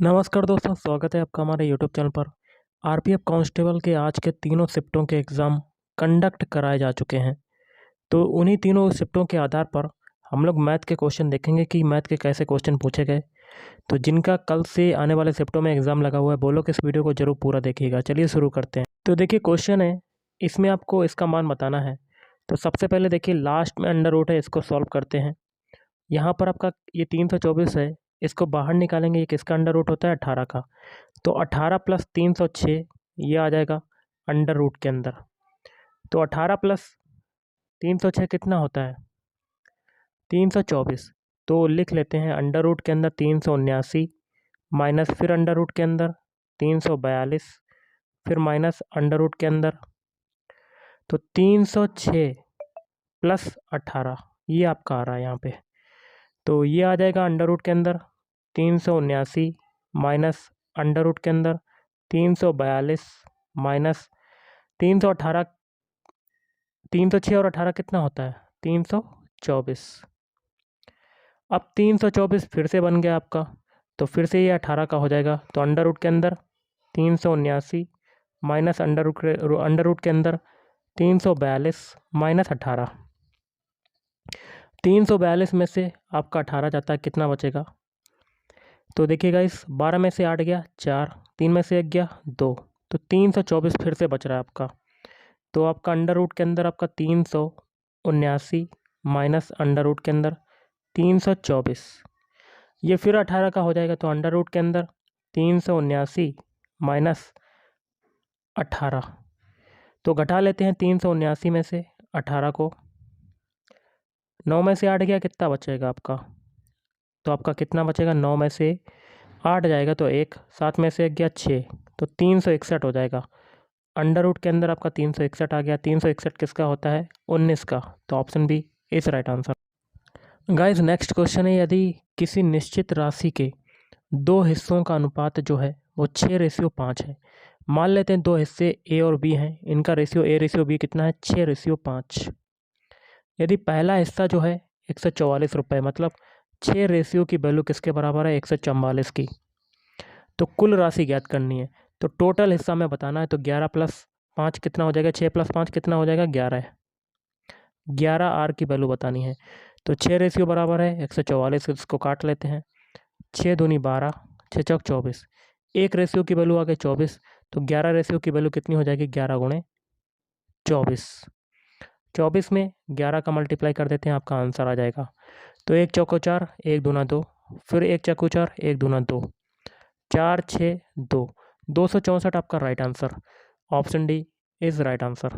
नमस्कार दोस्तों, स्वागत है आपका हमारे यूट्यूब चैनल पर। आरपीएफ कांस्टेबल के आज के तीनों शिफ्टों के एग्ज़ाम कंडक्ट कराए जा चुके हैं। तो उन्हीं तीनों शिफ्टों के आधार पर हम लोग मैथ के क्वेश्चन देखेंगे कि मैथ के कैसे क्वेश्चन पूछे गए। तो जिनका कल से आने वाले शिफ्टों में एग्ज़ाम लगा हुआ है, वो लोग इस वीडियो को ज़रूर पूरा देखिएगा। चलिए शुरू करते हैं। तो देखिए क्वेश्चन है, इसमें आपको इसका मान बताना है। तो सबसे पहले देखिए लास्ट में अंडर रूट है, इसको सॉल्व करते हैं। यहाँ पर आपका ये 324 है, इसको बाहर निकालेंगे। ये किसका अंडर रूट होता है? 18 का। तो 18 प्लस 306 ये आ जाएगा अंडर रूट के अंदर। तो 18 प्लस 306 कितना होता है? 324। तो लिख लेते हैं अंडर रूट के अंदर 379 माइनस फिर अंडर रूट के अंदर 342 फिर माइनस अंडर रूट के अंदर। तो 306 प्लस 18 ये आपका आ रहा है यहाँ पे। तो ये आ जाएगा अंडर रूट के अंदर 379 माइनस अंडर रूट के अंदर 342 माइनस 318। 306 और 18 कितना होता है? 324। अब 324 फिर से बन गया आपका, तो फिर से ये 18 का हो जाएगा। तो अंडर रूट के अंदर 379 माइनस अंडर रूट के अंदर 342 माइनस 18। 342 में से आपका 18 जाता है, कितना बचेगा? तो देखिएगा, इस 12 में से 8 गया 4, 3 में से 1 गया 2, तो 324 फिर से बच रहा है आपका। तो आपका अंडर रूट के अंदर आपका 379 माइनस अंडर रूट के अंदर 324, ये फिर 18 का हो जाएगा। तो अंडर रूट के अंदर 379 माइनस 18, तो घटा लेते हैं 379 में से 18 को। 9 में से 8 गया, कितना बचेगा आपका? तो आपका कितना बचेगा? 9 में से 8 जाएगा तो 1, 7 में से 1 गया 6, तो 361 हो जाएगा। अंडर रूट के अंदर आपका 361 आ गया। 361 किसका होता है? 19 का। तो option B is right answer. Guys next question है, यदि किसी निश्चित राशि के दो हिस्सों का अनुपात जो है वो 6:5 है। मान लेते हैं दो हिस्से ए और बी हैं, इनका रेशियो A/B कितना है? 6:5। यदि पहला हिस्सा जो है 144 रुपये, मतलब 6 रेशियो की वैल्यू किसके बराबर है? 144 की। तो कुल राशि ज्ञात करनी है। तो टोटल हिस्सा में बताना है। तो 11 प्लस 5 कितना हो जाएगा? 6 प्लस 5 कितना हो जाएगा? 11। 11 आर की वैल्यू बतानी है। तो 6 रेशियो बराबर है 144, इसको काट लेते हैं। 6 दूनी 12, 6 चौक 24। एक रेशियो की वैल्यू आ गई 24, तो 11 रेशियो की वैल्यू कितनी हो जाएगी? 11 गुणे 24। 24 में 11 का मल्टीप्लाई कर देते हैं, आपका आंसर आ जाएगा। तो 1 चौको 4, 1 दूना 2, फिर 1 चौको 4, 1 दूना 2, 4 6 2, 264 आपका right answer. Option D is right answer.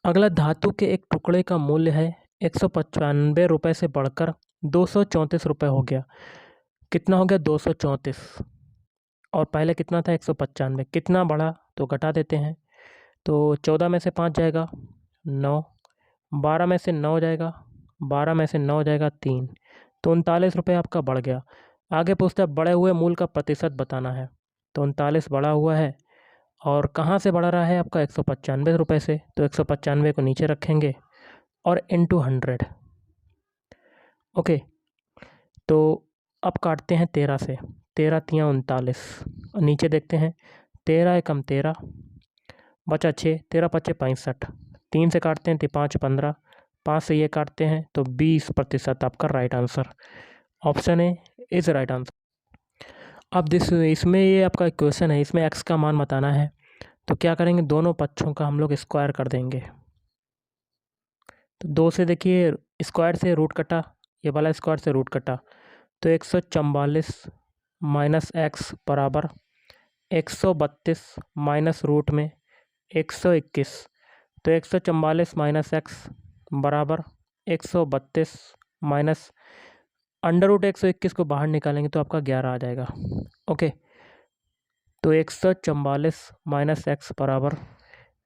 अगला, धातु के एक टुकड़े का मूल्य है 195 रुपये से बढ़कर 234 रुपये हो गया। कितना हो गया? 234। और पहले कितना था? 195। कितना बढ़ा? तो घटा देते हैं। तो 14 में से 5 जाएगा 9, 12 में से 9 जाएगा, 12 में से 9 जाएगा 3, तो 39 रुपये आपका बढ़ गया। आगे पूछता है बढ़े हुए मूल का प्रतिशत बताना है। तो 39 बढ़ा हुआ है, और कहाँ से बढ़ रहा है? आपका 195 रुपये से। तो 195 को नीचे रखेंगे और इंटू 100। ओके, तो अब काटते हैं 13 से। 13 तियाँ 39, और नीचे देखते हैं 13 एकम 13, बचा 6, 13 पच्चे 65, 3 से काटते हैं तो 5 15, 5 से ये काटते हैं तो 20% आपका right answer. Option A is right answer. अब इसमें ये आपका क्वेश्चन है, इसमें एक्स का मान बताना है। तो क्या करेंगे? दोनों पक्षों का हम लोग स्क्वायर कर देंगे। तो 2 से देखिए स्क्वायर से रूट कटा, ये वाला स्क्वायर से रूट कटा, तो 144 माइनस एक्स बराबर 132 माइनस रूट में 121। तो 144 माइनस एक्स बराबर 132 माइनस अंडर रूट 121 को बाहर निकालेंगे तो आपका 11 आ जाएगा। ओके, तो 144 माइनस एक्स बराबर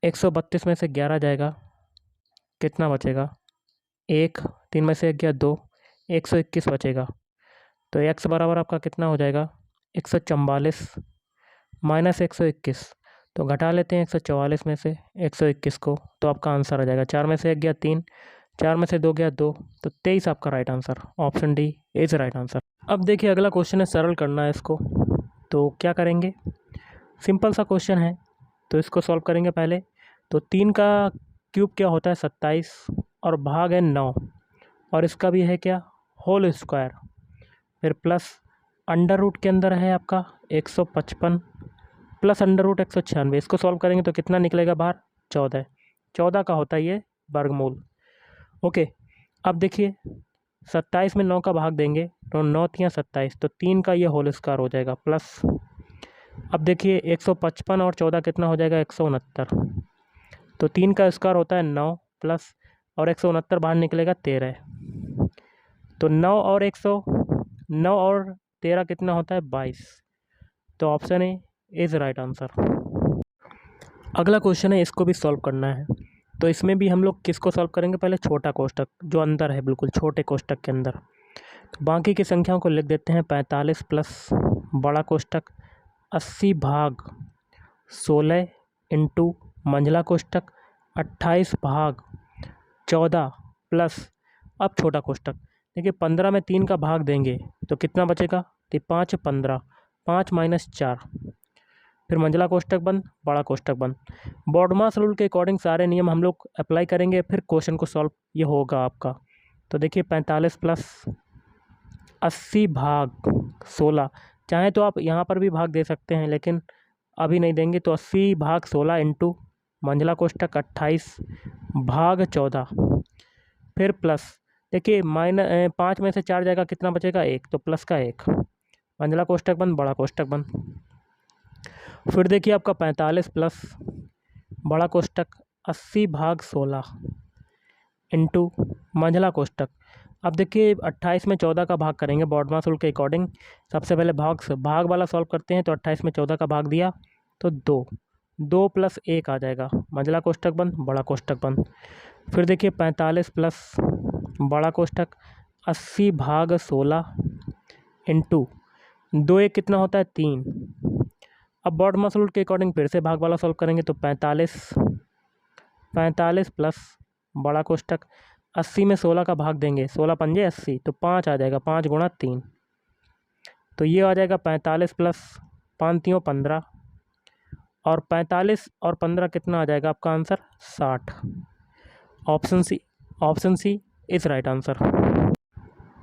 132 में से 11 जाएगा, कितना बचेगा? 1, 3 में से 1 गया 2, 121 बचेगा। तो x बराबर आपका कितना हो जाएगा? 144 माइनस 121, तो घटा लेते हैं 144 में से 121 को, तो आपका आंसर आ जाएगा। 4 में से 1 गया 3, 4 में से 2 गया 2, तो 23 आपका right answer. Option D is right answer. अब देखिए अगला क्वेश्चन है, सरल करना है इसको। तो क्या करेंगे, सिंपल सा क्वेश्चन है, तो इसको सॉल्व करेंगे पहले। तो 3 का क्यूब क्या होता है 27, और भाग है 9, और इसका भी है क्या होल स्क्वायर, फिर प्लस अंडर रूट के अंदर है आपका 155 प्लस अंडर रूट 196। इसको सॉल्व करेंगे तो कितना निकलेगा बाहर 14। 14 का होता है ये वर्गमूल। ओके, अब देखिए 27 में 9 का भाग देंगे तो 9 तियाँ 27, तो 3 का ये होल स्क्वायर हो जाएगा प्लस। अब देखिए 155 और 14 कितना हो जाएगा 169, तो 3 का स्क्वायर होता है 9 प्लस, और 169 बाहर निकलेगा 13। तो 9 और 13 कितना होता है 22। तो option A is right answer. अगला क्वेश्चन है, इसको भी सॉल्व करना है। तो इसमें भी हम लोग किसको सॉल्व करेंगे, पहले छोटा कोष्टक जो अंदर है बिल्कुल छोटे कोष्टक के अंदर। तो बाकी की संख्याओं को लिख देते हैं 45 प्लस बड़ा कोष्टक 80 भाग 16 इंटू मंझला कोष्टक 28 भाग 14 प्लस, अब छोटा कोष्टक देखिए 15 में 3 का भाग देंगे तो कितना बचेगा, तो 5 15, 5 माइनस 4, फिर मंझला कोष्टक बंद बड़ा कोष्टक बंद। बॉडमास रूल के अकॉर्डिंग सारे नियम हम लोग अप्लाई करेंगे, फिर क्वेश्चन को सॉल्व ये होगा आपका। तो देखिए 45 प्लस 80 भाग 16, चाहे तो आप यहाँ पर भी भाग दे सकते हैं लेकिन अभी नहीं देंगे। तो 80 भाग 16 इंटू मंझला कोष्टक 28 भाग 14, फिर प्लस देखिए 5 में से 4 जाएगा कितना बचेगा 1, तो प्लस का 1, मंझला कोष्टक बंद बड़ा कोष्टक बंद। फिर देखिए आपका 45 प्लस बड़ा कोष्टक 80 भाग 16 इंटू मंझला कोष्टक। अब देखिए 28 में 14 का भाग करेंगे बॉडमास रूल के अकॉर्डिंग। सबसे पहले भाग वाला सॉल्व करते हैं। तो 28 में 14 का भाग दिया तो 2 प्लस 1 आ जाएगा, मंझला कोष्टक बंद बड़ा कोष्टक बंद। फिर देखिए 45 प्लस बड़ा कोष्टक 80 भाग 16 इंटू 2 1 कितना होता है 3। अब बॉडमास रूल के अकॉर्डिंग फिर से भाग वाला सॉल्व करेंगे। तो 45 प्लस बड़ा कोष्टक 80 में 16 का भाग देंगे, 16 पंजे 80, तो 5 आ जाएगा, 5 गुणा 3, तो ये आ जाएगा 45 प्लस 5 3 15, और 45 और 15 कितना आ जाएगा आपका answer 60। Option C is right answer.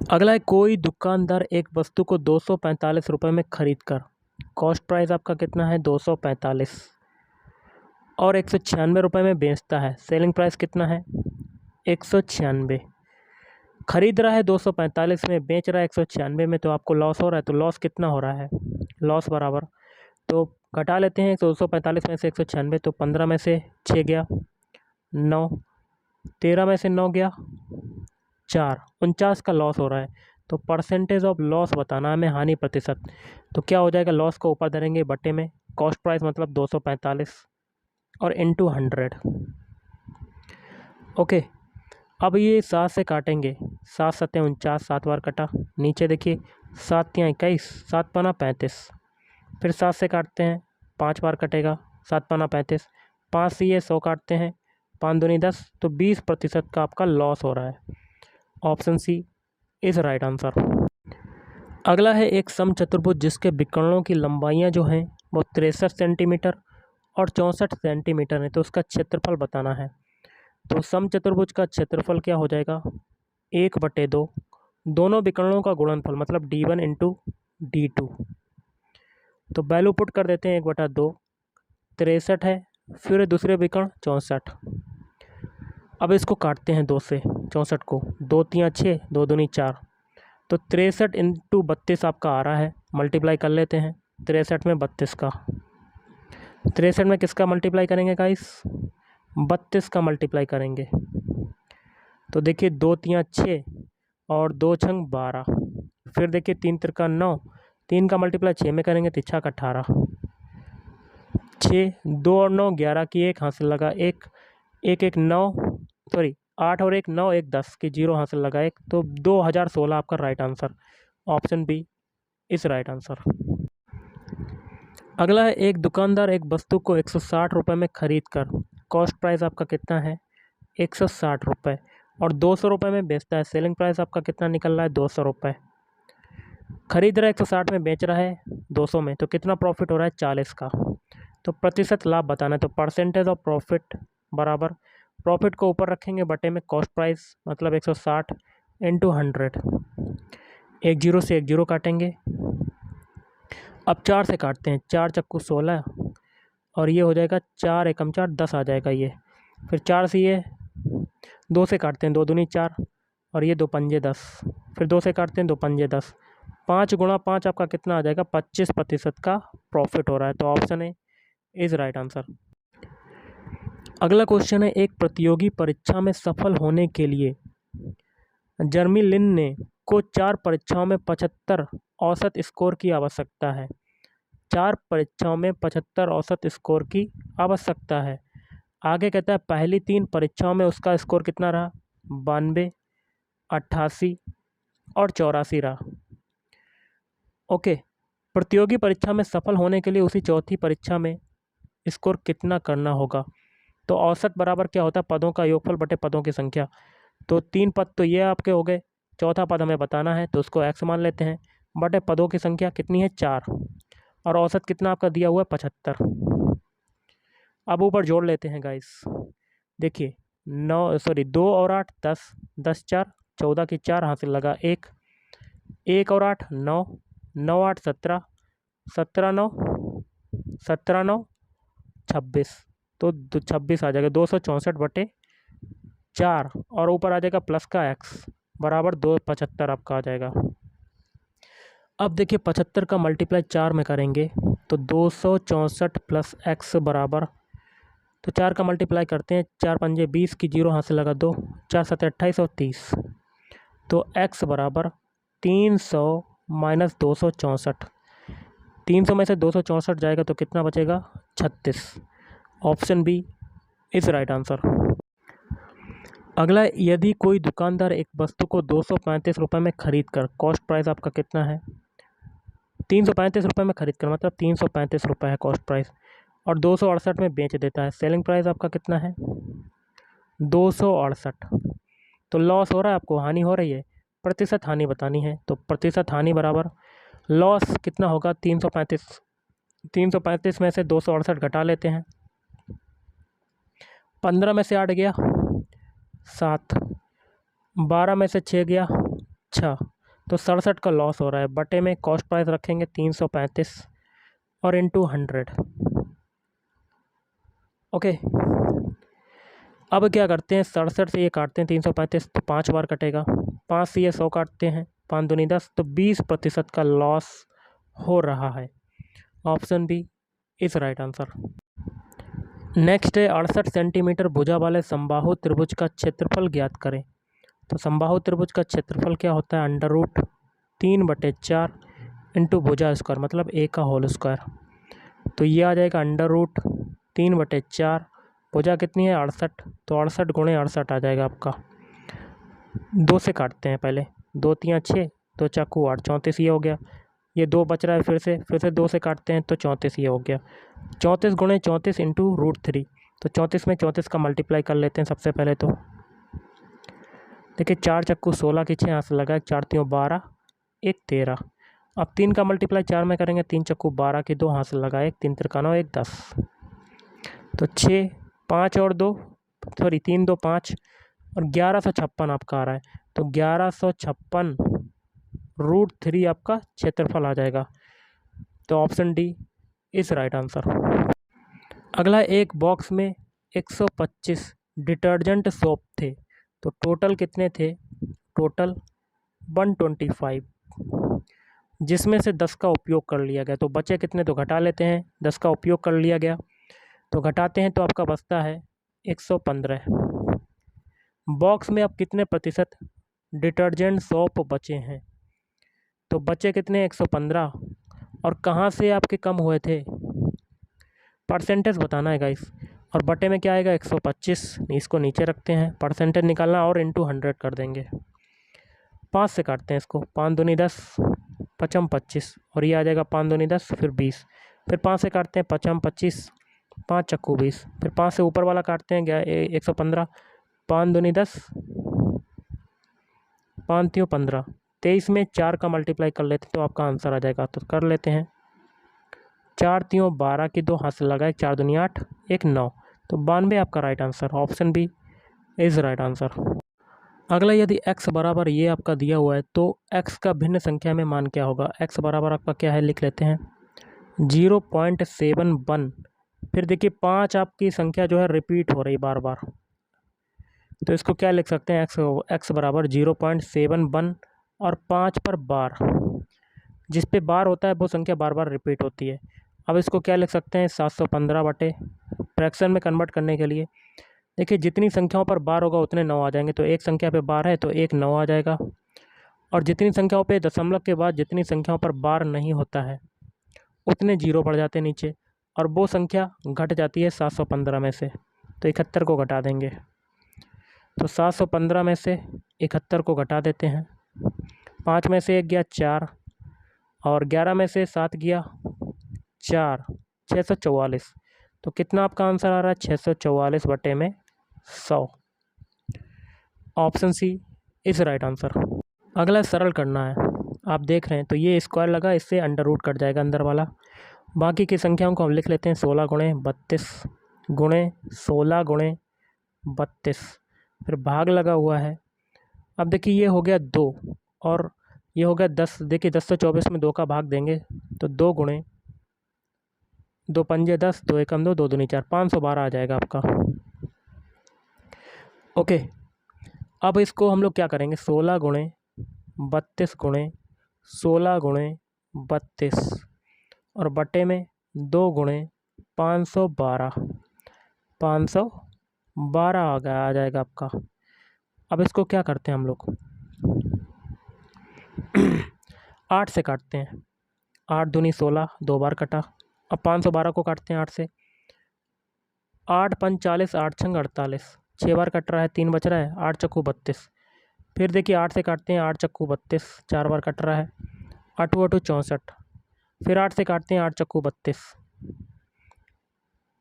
अगला है, कोई दुकानदार एक वस्तु को 245 रुपये में खरीद कर, कॉस्ट प्राइस आपका कितना है 245, और 196 रुपये में बेचता है, सेलिंग प्राइस कितना है 196। खरीद रहा है 245 में, बेच रहा है 196 में, तो आपको लॉस हो रहा है। तो लॉस कितना हो रहा है, लॉस बराबर, तो घटा लेते हैं 245 में से 196, तो 15 में से 6 गया 9, 13 में से 9 गया 4, 49 का लॉस हो रहा है। तो परसेंटेज ऑफ लॉस बताना हमें, हानि प्रतिशत। तो क्या हो जाएगा, लॉस को ऊपर धरेंगे बटे में, कॉस्ट प्राइस मतलब 245 और इंटू 100। ओके, अब ये 7 से काटेंगे, 7 7 49, 7 बार कटा, नीचे देखिए 7 3 21, 7 पाना 35, फिर 7 से काटते हैं 5 बार कटेगा, 7 पाना 35, 5 से ये 100 काटते हैं, 5 दूनी 10, तो 20% का आपका लॉस हो रहा है। Option C is right answer. अगला है, एक समचतुर्भुज जिसके विकर्णों की लंबाइयाँ जो हैं वो 63 सेंटीमीटर और 64 सेंटीमीटर है, तो उसका क्षेत्रफल बताना है। तो समचतुर्भुज का क्षेत्रफल क्या हो जाएगा 1/2, दोनों विकर्णों का गुणनफल मतलब D1 इंटू D2। तो वैल्यू पुट कर देते हैं 1/2, 63 है, फिर दूसरे विकर्ण 64। अब इसको काटते हैं 2 से 64 को, 2 3 6, 2 दूनी 4, तो 63 इंटू 32 आपका आ रहा है, मल्टीप्लाई कर लेते हैं 63 में 32 का। 63 में किसका मल्टीप्लाई करेंगे गाइस, 32 का मल्टीप्लाई करेंगे। तो देखिए 2 3 6 और 2 6 12, फिर देखिए 3 3 9, 3 का मल्टीप्लाई 6 में करेंगे तो 6 18, 6 2 और 9 11 की 1 हासिल लगा, 1 1 1 9 सॉरी 8 और 1 9 1 10 की 0 हासिल लगा 1, तो 2016 आपका right answer. Option B is right answer. अगला है, एक दुकानदार एक वस्तु को 160 रुपये में खरीद कर, कॉस्ट प्राइस आपका कितना है 160 रुपये, और 200 रुपये में बेचता है, सेलिंग प्राइस आपका कितना निकल रहा है 200 रुपये। खरीद रहा है 160 में, बेच रहा है 200 में, तो कितना प्रॉफिट हो रहा है 40 का। तो प्रतिशत लाभ बताना है, तो परसेंटेज ऑफ प्रॉफिट बराबर प्रॉफिट को ऊपर रखेंगे बटे में कॉस्ट प्राइस, मतलब 160 इंटू 100। एक जीरो से एक जीरो काटेंगे। अब 4 से काटते हैं, 4 चक्कू 16 और ये हो जाएगा 4 एकम 4 10 आ जाएगा ये। फिर 4 से ये 2 से काटते हैं, 2 दूनी 4 और ये 2 पंजे 10। फिर 2 से काटते हैं, 2 पंजे 10। 5 गुणा 5 आपका कितना आ जाएगा, 25% का प्रॉफिट हो रहा है। तो option A is right answer. अगला क्वेश्चन है, एक प्रतियोगी परीक्षा में सफल होने के लिए जर्मी लिन ने को 4 परीक्षाओं में 75 औसत स्कोर की आवश्यकता है। 4 परीक्षाओं में 75 औसत स्कोर की आवश्यकता है। आगे कहता है पहली 3 परीक्षाओं में उसका स्कोर कितना रहा, 92, 88 और 84 रहा। ओके, प्रतियोगी परीक्षा में सफल होने के लिए उसी चौथी परीक्षा में स्कोर कितना करना होगा। तो औसत बराबर क्या होता है, पदों का योगफल बटे पदों की संख्या। तो 3 पद तो ये आपके हो गए, चौथा पद हमें बताना है तो उसको x मान लेते हैं, बटे पदों की संख्या कितनी है 4 और औसत कितना आपका दिया हुआ है 75। अब ऊपर जोड़ लेते हैं गाइस, देखिए 2 और 8 10, 10 4 14 की 4 हासिल लगा 1, 1 और 8 9, 9 8 17, 17 9 17 9 26, तो 26 आ जाएगा 264 बटे 4 और ऊपर आ जाएगा प्लस का x बराबर 275 आपका आ जाएगा। अब देखिए 75 का मल्टीप्लाई 4 में करेंगे तो 264 प्लस x बराबर, तो 4 का मल्टीप्लाई करते हैं, 4 पंजे 20 की 0 हाथ से लगा 2, 4 7 28 और 30, तो x बराबर 300 माइनस 264, 300 में से 264 जाएगा तो कितना बचेगा 36। Option B is right answer. अगला, यदि कोई दुकानदार एक वस्तु को 235 रुपये में खरीद कर, कॉस्ट प्राइस आपका कितना है 335 रुपये में खरीद कर, मतलब 335 रुपये है कॉस्ट प्राइस, और 268 में बेच देता है, सेलिंग प्राइस आपका कितना है 268। तो लॉस हो रहा है आपको, हानि हो रही है, प्रतिशत हानि बतानी है। तो प्रतिशत हानि बराबर लॉस कितना होगा 335 में से 268 घटा लेते हैं, 15 में से 8 गया 7, 12 में से 6 गया 6, तो 67 का लॉस हो रहा है, बटे में कॉस्ट प्राइस रखेंगे 335 और इंटू 100। ओके, अब क्या करते हैं, 67 से ये काटते हैं 335, तो 5 बार कटेगा, 5 से ये 100 काटते हैं, 5 दूनी 10, तो 20% का लॉस हो रहा है। Option B is right answer. Next है 68 सेंटीमीटर भुजा वाले समबाहु त्रिभुज का क्षेत्रफल ज्ञात करें। तो समबाहु त्रिभुज का क्षेत्रफल क्या होता है, अंडर रूट 3/4 इंटू भुजा स्क्वायर, मतलब a का होल स्क्वायर। तो ये आ जाएगा अंडर रूट 3/4, भुजा कितनी है 68, तो 68 गुणे 68 आ जाएगा आपका। 2 से काटते हैं पहले, 2 3 6, 2 चाकू 8, 34 ये हो गया। ये 2 बच रहा है, फिर से 2 से काटते हैं तो 34 ये हो गया। 34 गुणे 34 इंटू √3, तो 34 में 34 का मल्टीप्लाई कर लेते हैं सबसे पहले। तो देखिए 4 चक्कू 16 की 6 हाथ से लगा, 4 3 12, 1 13। अब 3 का मल्टीप्लाई 4 में करेंगे, 3 चक्कू 12 की 2 हाथ से लगा, 1 3 13 1 10, तो 6 5 और 2 सॉरी 3 2 5 और 1156 आपका आ रहा है। तो 1156 √3 आपका क्षेत्रफल आ जाएगा। तो option D is right answer. अगला, एक बॉक्स में 125 डिटर्जेंट सोप थे, तो टोटल कितने थे, टोटल 125, जिसमें से 10 का उपयोग कर लिया गया, तो बचे कितने, तो घटा लेते हैं, 10 का उपयोग कर लिया गया तो घटाते हैं तो आपका बचता है 115। बॉक्स में अब कितने प्रतिशत डिटर्जेंट सोप बचे हैं, तो बचे कितने 115, और कहाँ से आपके कम हुए थे, परसेंटेज बताना है गाइस, और बटे में क्या आएगा 125, इसको नीचे रखते हैं, परसेंटेज निकालना और इंटू 100 कर देंगे। 5 से काटते हैं इसको, 5 दूनी 10, 5 25 और ये आ जाएगा 5 दूनी 10 फिर 20, फिर 5 से काटते हैं 5 25, 5 चक्कू 20, फिर 5 से ऊपर वाला काटते हैं 115, 5 दूनी 10, 5 3 15, 23 में 4 का मल्टीप्लाई कर लेते तो आपका आंसर आ जाएगा। तो कर लेते हैं। 4 3 12 की 2 हाथ से लगाए, 4 दूनी 8, 1 9, तो 92 आपका right answer, option B is right answer. अगला, यदि x बराबर ये आपका दिया हुआ है तो x का भिन्न संख्या में मान क्या होगा। x बराबर आपका क्या है, लिख लेते हैं 0.71। फिर देखिए 5 आपकी संख्या जो है रिपीट हो रही बार बार, तो इसको क्या लिख सकते हैं, x बराबर 0.71 और 5 पर बार, जिस पे बार होता है वो संख्या बार बार रिपीट होती है। अब इसको क्या लिख सकते हैं, 715 बटे, फ्रैक्शन में कन्वर्ट करने के लिए देखिए जितनी संख्याओं पर बार होगा उतने 9 आ जाएंगे, तो एक संख्या पे बार है तो एक 9 आ जाएगा, और जितनी संख्याओं पे दशमलव के बाद जितनी संख्याओं पर बार नहीं होता है उतने जीरो पड़ जाते हैं नीचे, और वो संख्या घट जाती है 715 में से, तो 71 को घटा देंगे। तो 715 में से 71 को घटा देते हैं, 5 में से 1 गया 4, और 11 में से 7 गया 4, 644। तो कितना आपका आंसर आ रहा है, 644 बटे में 100, option C is right answer. अगला सरल करना है, आप देख रहे हैं तो ये स्क्वायर लगा, इससे अंडर रूट कट जाएगा अंदर वाला। बाकी की संख्याओं को हम लिख लेते हैं 16 गुणे 32 गुणे 16 गुणे 32, फिर भाग लगा हुआ है। अब देखिए ये हो गया 2 और ये हो गया 10, देखिए 10 से 24 में 2 का भाग देंगे तो 2 गुणे 2 पंजे 10, 2 एकम 2, 2 दूनी 4, 512 आ जाएगा आपका। ओके, अब इसको हम लोग क्या करेंगे, 16 गुणे 32 गुणे 16 गुणे 32 और बटे में 2 गुणे 512 आ जाएगा आपका। अब इसको क्या करते हैं हम लोग 8 से काटते हैं, 8 दूनी 16, 2 बार कटा। अब 512 को काटते हैं 8 से, 8 पंच 40, 8 छंग 48, 6 बार कट रहा है, 3 बच रहा है, 8 चक्कू 32। फिर देखिए 8 से काटते हैं, 8 चक्कू 32, 4 बार कट रहा है, 8 8 64। फिर 8 से काटते हैं, 8 चक्कू 32।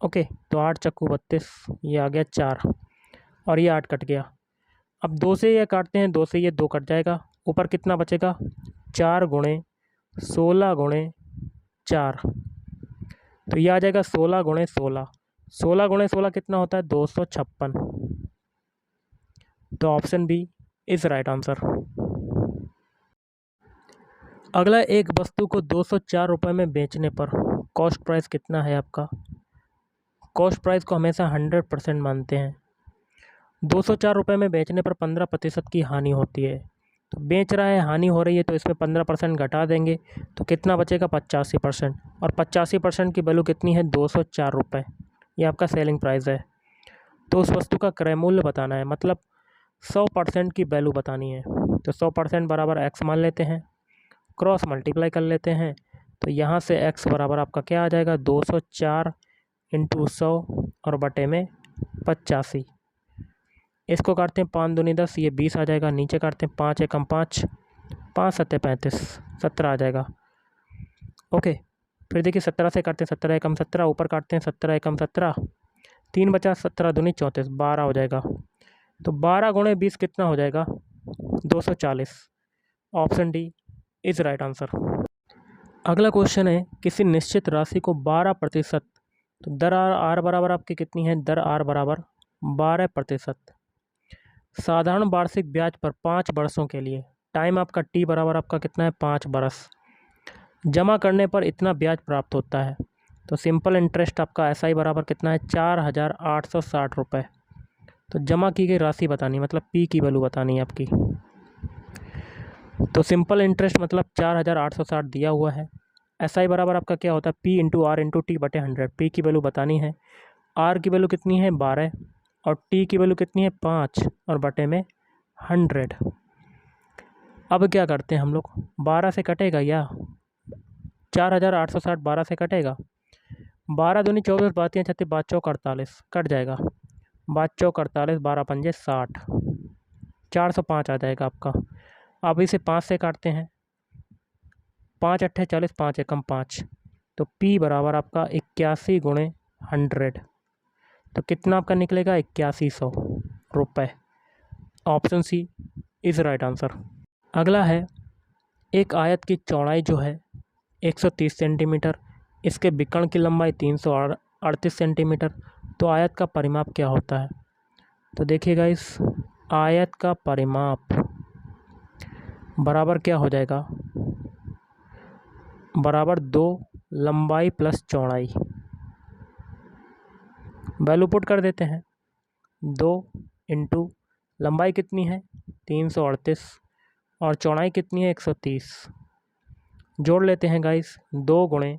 ओके, तो 8 चक्कू 32, ये आ गया 4 और ये 8 कट गया। अब 2 से ये काटते हैं, 2 से ये 2 कट जाएगा, ऊपर कितना बचेगा 4 गुणे 16 गुणे 4, तो ये आ जाएगा 16 गुणे 16, 16 गुणे 16 कितना होता है 256, तो option B is right answer. अगला, एक वस्तु को 204 रुपये में बेचने पर कॉस्ट प्राइस कितना है आपका। कॉस्ट प्राइस को हमेशा 100% मानते हैं। 204 रुपये में बेचने पर 15% की हानि होती है, तो बेच रहा है हानि हो रही है तो इसमें 15% घटा देंगे तो कितना बचेगा 85%, और 85% की वैल्यू कितनी है 204 रुपये, ये आपका सेलिंग प्राइस है। तो उस वस्तु का क्रय मूल्य बताना है, मतलब 100% की वैल्यू बतानी है, तो 100% बराबर x मान लेते हैं, क्रॉस मल्टीप्लाई कर लेते हैं, तो यहाँ से x बराबर आपका क्या आ जाएगा 204 इंटू 100 और बटे में 85। इसको काटते हैं 5 दूनी 10, ये 20 आ जाएगा, नीचे काटते हैं 5 एकम 5, 5 सत्ते 35, 17 आ जाएगा। ओके, फिर देखिए 17 से काटते हैं 17 एकम 17, ऊपर काटते हैं 17 एकम 17, 3 बचा, 17 दूनी 34, 12 हो जाएगा। तो 12 गुणे 20 कितना हो जाएगा 240, option D is right answer. अगला क्वेश्चन है, किसी निश्चित राशि को 12%, तो दर आर बराबर आपकी कितनी है, दर आर बराबर 12%, साधारण वार्षिक ब्याज पर 5 वर्षों के लिए, टाइम आपका टी बराबर आपका कितना है 5 वर्ष, जमा करने पर इतना ब्याज प्राप्त होता है। तो सिंपल इंटरेस्ट आपका एसआई बराबर कितना है 4860 रुपये। तो जमा की गई राशि बतानी, मतलब पी की वैल्यू बतानी है आपकी। तो सिंपल इंटरेस्ट मतलब 4860 दिया हुआ है, एसआई बराबर आपका क्या होता है P into R into T बटे 100। पी की वैल्यू बतानी है, आर की वैल्यू कितनी है 12 और टी की वैल्यू कितनी है 5 और बटे में 100। अब क्या करते हैं हम लोग, 12 से कटेगा या 4860 12 से कटेगा, 12 दूनी 24, बातियाँ 36, 5 चौक 48 कट जाएगा, 5 चौक 48, 12 पंजे 60, 405 आ जाएगा आपका। अब इसे 5 से काटते हैं, 5 अट्ठे 40, 5 एकम 5, तो P बराबर आपका 81 गुणे 100, तो कितना आपका निकलेगा 8100 रुपये, option C is right answer. अगला है, एक आयत की चौड़ाई जो है 130 सेंटीमीटर, इसके विकर्ण की लंबाई 338 सेंटीमीटर, तो आयत का परिमाप क्या होता है? तो देखिएगा, इस आयत का परिमाप बराबर क्या हो जाएगा, बराबर 2 लंबाई प्लस चौड़ाई। वैल्यू पुट कर देते हैं, 2 इंटू लंबाई कितनी है 338 और चौड़ाई कितनी है 130। जोड़ लेते हैं गाइस, 2 गुणे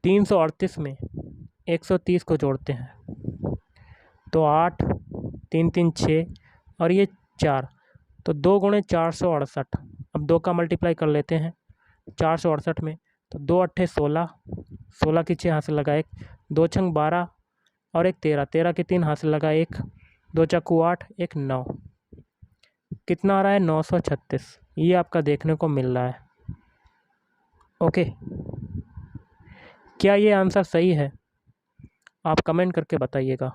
338 में 130 को जोड़ते हैं तो 8, 3 3 6 और ये 4, तो 2 गुणे 468। अब 2 का मल्टीप्लाई कर लेते हैं 468 में, तो 2 अट्ठे 16, 16 की 6 हासिल लगा 1, 2 छंग 12 और 1 13, 13 की 3 हासिल लगा 1, 2 चक्कू 8, 1 9, कितना आ रहा है 936। ये आपका देखने को मिल रहा है। ओके, क्या ये आंसर सही है? आप कमेंट करके बताइएगा।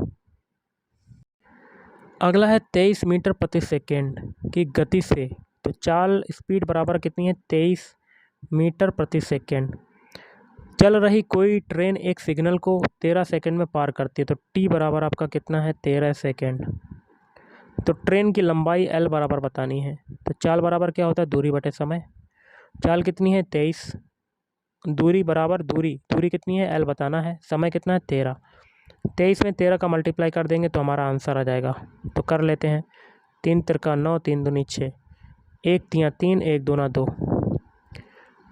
अगला है 23 मीटर प्रति सेकेंड की गति से, तो चाल स्पीड बराबर कितनी है 23 मीटर प्रति सेकेंड। चल रही कोई ट्रेन एक सिग्नल को 13 सेकेंड में पार करती है, तो टी बराबर आपका कितना है 13 सेकेंड। तो ट्रेन की लंबाई एल बराबर बतानी है, तो चाल बराबर क्या होता है दूरी बटे समय। चाल कितनी है 23, दूरी बराबर दूरी कितनी है एल बताना है, समय कितना है 13। 23 में 13 का मल्टीप्लाई कर देंगे तो हमारा आंसर आ जाएगा। तो कर लेते हैं, 3 तिरका 9, 3 दूनी 6, 1 तियाँ 3, 1 दूना 2,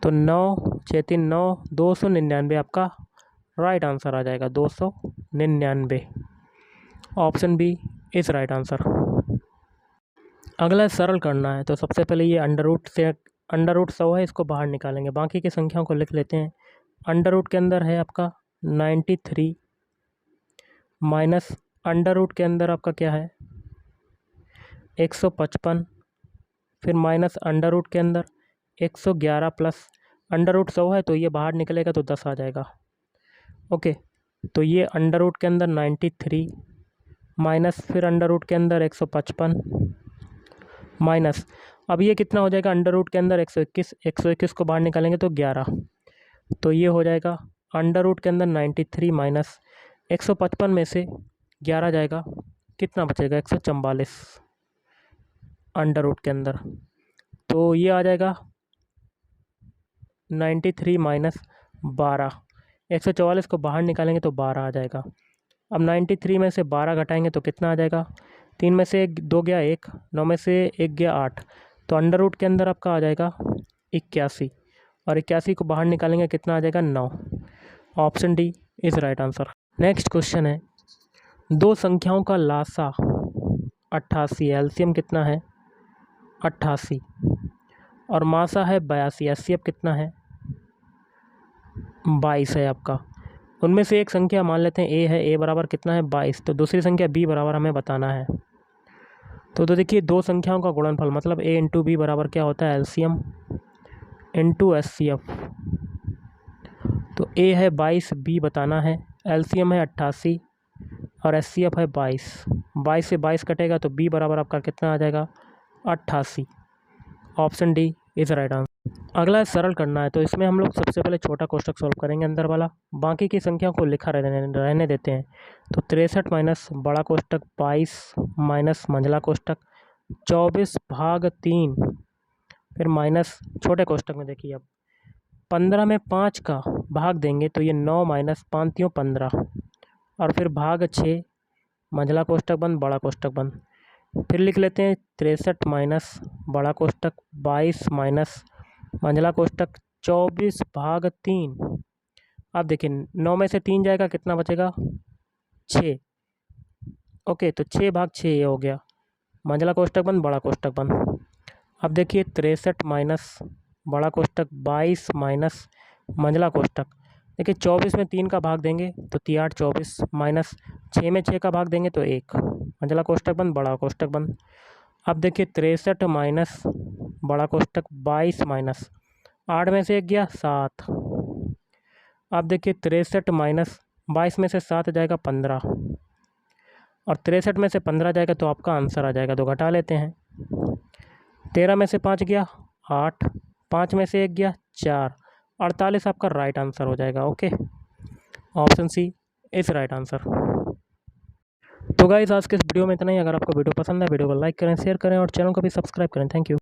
तो 9 6 3 9, 299 आपका राइट आंसर आ जाएगा, 299। Option B is right answer. अगला सरल करना है, तो सबसे पहले ये अंडर रूट 100 है, इसको बाहर निकालेंगे, बाकी की संख्याओं को लिख लेते हैं। अंडर रूट के अंदर है आपका 93 माइनस अंडर रूट के अंदर आपका क्या है 155, फिर माइनस अंडर रूट के अंदर 111 प्लस अंडर रूट 100 है तो ये बाहर निकलेगा तो 10 आ जाएगा। ओके, तो ये अंडर रूट के अंदर 93 माइनस फिर अंडर रूट के अंदर 155 माइनस, अब ये कितना हो जाएगा अंडर रूट के अंदर 121, 121 को बाहर निकालेंगे तो 11, तो ये हो जाएगा अंडर रूट के अंदर 93 माइनस 155 में से 11 जाएगा, कितना बचेगा 144 अंडर रूट के अंदर, तो ये आ जाएगा 93 माइनस 12, 144 को बाहर निकालेंगे तो 12 आ जाएगा। अब 93 में से 12 घटाएंगे तो कितना आ जाएगा, 3 में से 2 गया 1, 9 में से 1 गया 8, तो अंडर रूट के अंदर आपका आ जाएगा 81 और 81 को बाहर निकालेंगे कितना आ जाएगा 9। Option D is right answer. Next question है, दो संख्याओं का लासा 88, एलसीएम कितना है 88 और मासा है 82, एचसीएफ कितना है 22 है आपका। उनमें से एक संख्या मान लेते हैं ए है, ए बराबर कितना है 22, तो दूसरी संख्या बी बराबर हमें बताना है। तो देखिए दो संख्याओं का गुणनफल मतलब ए इंटू बी बराबर क्या होता है एलसीएम इंटू एचसीएफ। तो ए है 22, बी बताना है, एलसीएम है 88 और एचसीएफ है 22, 22 से 22 कटेगा तो बी बराबर आपका कितना आ जाएगा 88। Option D is right answer. अगला सरल करना है, तो इसमें हम लोग सबसे पहले छोटा कोष्टक सॉल्व करेंगे अंदर वाला, बाकी की संख्याओं को लिखा रहने देते हैं। तो 63 माइनस बड़ा कोष्टक 22 माइनस मंझला कोष्टक 24/3, फिर माइनस छोटे कोष्टक में देखिए अब 15 में 5 का भाग देंगे तो ये 9 माइनस 5 3 15 और फिर भाग 6, मंझला कोष्टक बंद बड़ा कोष्टक बंद। फिर लिख लेते हैं 63 माइनस बड़ा कोष्टक 22 माइनस मंझला कोष्टक 24/3। अब देखिए 9 में से 3 जाएगा कितना बचेगा 6। ओके, तो 6/6 ये हो गया, मंझला कोष्टक बंद बड़ा कोष्टक बंद। अब देखिए 63 माइनस बड़ा कोष्टक 22 माइनस मंझला कोष्टक, देखिए 24 में 3 का भाग देंगे तो 3 8 24 माइनस 6 में 6 का भाग देंगे तो 1, मंझला कोष्टक बंद बड़ा कोष्टक बंद। अब देखिए 63 माइनस बड़ा कोष्टक 22 माइनस 8 में से 1 गया 7। अब देखिए 63 माइनस 22 में से 7 जाएगा 15 और 63 में से 15 जाएगा तो आपका आंसर आ जाएगा, तो घटा लेते हैं। 13 में से 5 गया 8 5 में से 1 गया 4, 48 आपका राइट आंसर हो जाएगा। ओके, ऑप्शन सी इस राइट आंसर। तो गाइस आज के इस वीडियो में इतना ही। अगर आपको वीडियो पसंद है वीडियो को लाइक करें, शेयर करें और चैनल को भी सब्सक्राइब करें। Thank you.